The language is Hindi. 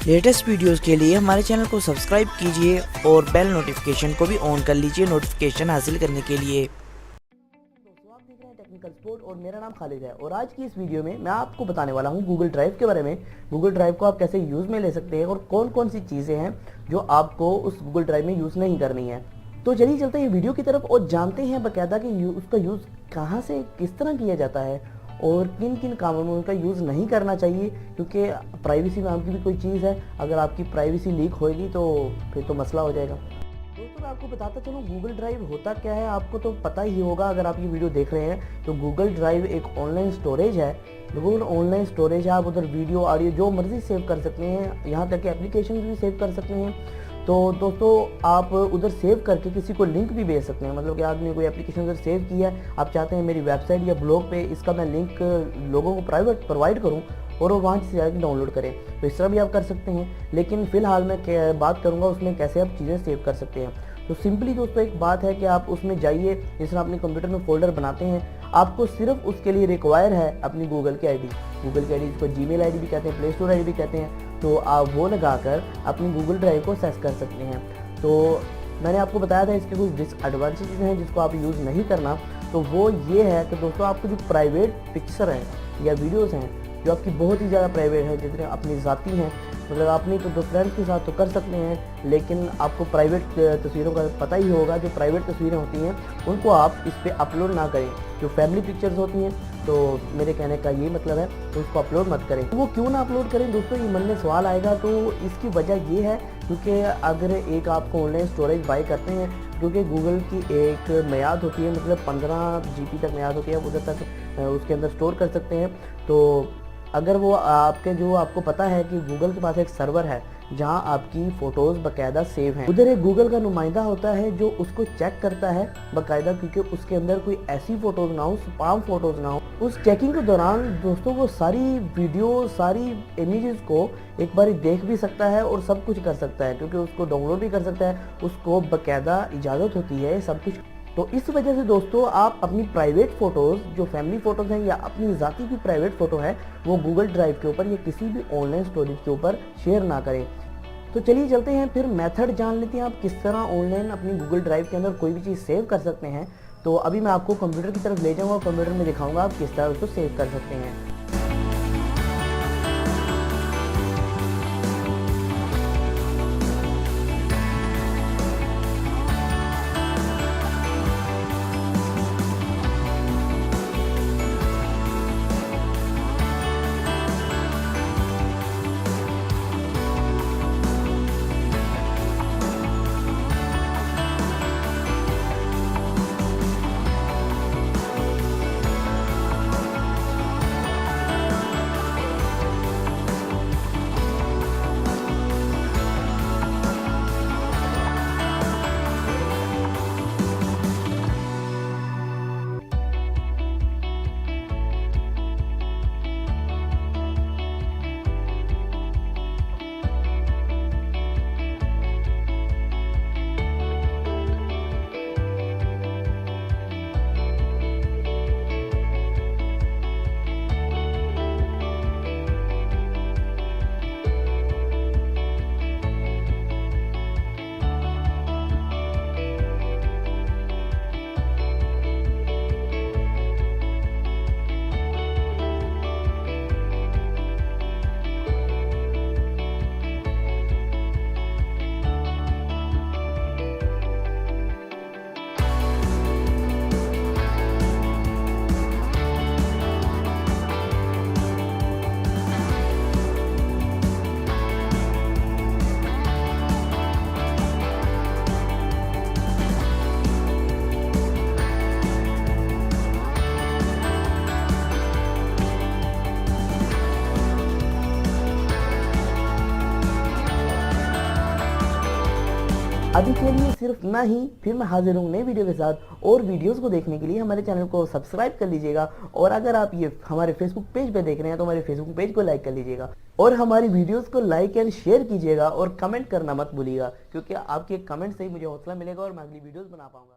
लेटेस्ट वीडियोस के लिए हमारे चैनल को सब्सक्राइब कीजिए और बेल नोटिफिकेशन को भी ऑन कर लीजिए नोटिफिकेशन हासिल करने के लिए। दोस्तों आप देख रहे हैं टेक्निकल सपोर्ट और मेरा नाम खालिद है और आज की इस वीडियो में मैं आपको बताने वाला हूं गूगल ड्राइव के बारे में। गूगल ड्राइव को आप कैसे यूज़ में ले सकते हैं और कौन कौन सी चीज़ें हैं जो आपको उस गूगल ड्राइव में यूज़ नहीं करनी है। तो चलिए चलते हैं वीडियो की तरफ और जानते हैं बाकायदा कि उसका यूज़ कहाँ से किस तरह किया जाता है और किन किन कामों में उनका यूज़ नहीं करना चाहिए, क्योंकि प्राइवेसी नाम की भी कोई चीज़ है। अगर आपकी प्राइवेसी लीक होएगी तो फिर तो मसला हो जाएगा। दोस्तों मैं आपको बताता चलूँ गूगल ड्राइव होता क्या है, आपको तो पता ही होगा अगर आप ये वीडियो देख रहे हैं। तो गूगल ड्राइव एक ऑनलाइन स्टोरेज है। गूगल ऑनलाइन स्टोरेज है, आप उधर वीडियो ऑडियो जो मर्जी सेव कर सकते हैं, यहाँ तक कि एप्लीकेशन भी सेव कर सकते हैं। तो दोस्तों आप उधर सेव करके किसी को लिंक भी भेज सकते हैं, मतलब कि आपने कोई एप्लीकेशन उधर सेव किया है, आप चाहते हैं मेरी वेबसाइट या ब्लॉग पे इसका मैं लिंक लोगों को प्रोवाइड करूं और वो वहाँ से जाकर डाउनलोड करें, तो इस तरह भी आप कर सकते हैं। लेकिन फ़िलहाल मैं बात करूँगा उसमें कैसे आप चीज़ें सेव कर सकते हैं। तो सिंपली दोस्तों एक बात है कि आप उसमें जाइए, जिस तरह अपने कंप्यूटर में फोल्डर बनाते हैं, आपको सिर्फ उसके लिए रिक्वायर है अपनी गूगल की आईडी। गूगल की आईडी जिसको जीमेल आईडी भी कहते हैं, प्ले स्टोर आईडी भी कहते हैं। तो आप वो लगाकर अपनी गूगल ड्राइव को एक्सेस कर सकते हैं। तो मैंने आपको बताया था इसके कुछ डिसएडवांटेजेस हैं जिसको आप यूज़ नहीं करना। तो वो ये है कि दोस्तों आपको जो प्राइवेट पिक्चर हैं या वीडियोस हैं जो आपकी बहुत ही ज़्यादा प्राइवेट है, जितने अपनी ज़ाती हैं, मतलब आपने तो दो फ्रेंड्स के साथ तो कर सकते हैं, लेकिन आपको प्राइवेट तस्वीरों का पता ही होगा। जो प्राइवेट तस्वीरें होती हैं उनको आप इस पर अपलोड ना करें। जो फैमिली पिक्चर्स होती हैं, तो मेरे कहने का ये मतलब है तो उसको अपलोड मत करें। वो क्यों ना अपलोड करें दोस्तों, ये मन में सवाल आएगा। तो इसकी वजह ये है क्योंकि अगर एक आपको ऑनलाइन स्टोरेज बाय करते हैं, क्योंकि गूगल की एक मियाद होती है, मतलब 15 GB तक मियाद होती है, उधर तक उसके अंदर स्टोर कर सकते हैं। तो अगर वो आपको पता है कि गूगल के पास एक सर्वर है जहां आपकी फ़ोटोज़ बाकायदा सेव हैं, उधर एक गूगल का नुमाइंदा होता है जो उसको चेक करता है बाकायदा, क्योंकि उसके अंदर कोई ऐसी फ़ोटोज़ ना हो, स्पैम फ़ोटोज़ ना हो। उस चेकिंग के दौरान दोस्तों वो सारी वीडियो, सारी इमेजेस को एक बार देख भी सकता है और सब कुछ कर सकता है, क्योंकि उसको डाउनलोड भी कर सकता है, उसको बाकायदा इजाज़त होती है सब कुछ। तो इस वजह से दोस्तों आप अपनी प्राइवेट फ़ोटोज़, जो फैमिली फ़ोटोज़ हैं या अपनी ज़ाती की प्राइवेट फ़ोटो है, वो गूगल ड्राइव के ऊपर या किसी भी ऑनलाइन स्टोरेज के ऊपर शेयर ना करें। तो चलिए चलते हैं फिर मेथड जान लेते हैं आप किस तरह ऑनलाइन अपनी गूगल ड्राइव के अंदर कोई भी चीज़ सेव कर सकते हैं। तो अभी मैं आपको कंप्यूटर की तरफ ले जाऊँगा और कंप्यूटर में दिखाऊँगा आप किस तरह उसको सेव कर सकते हैं। अभी के लिए सिर्फ इतना ही, फिर मैं हाजिर हूँ नई वीडियो के साथ। और वीडियोस को देखने के लिए हमारे चैनल को सब्सक्राइब कर लीजिएगा, और अगर आप ये हमारे फेसबुक पेज पे देख रहे हैं तो हमारे फेसबुक पेज को लाइक कर लीजिएगा, और हमारी वीडियोस को लाइक एंड शेयर कीजिएगा, और कमेंट करना मत भूलिएगा, क्योंकि आपके कमेंट से ही मुझे हौसला मिलेगा और मैं अगली वीडियोस बना पाऊंगा।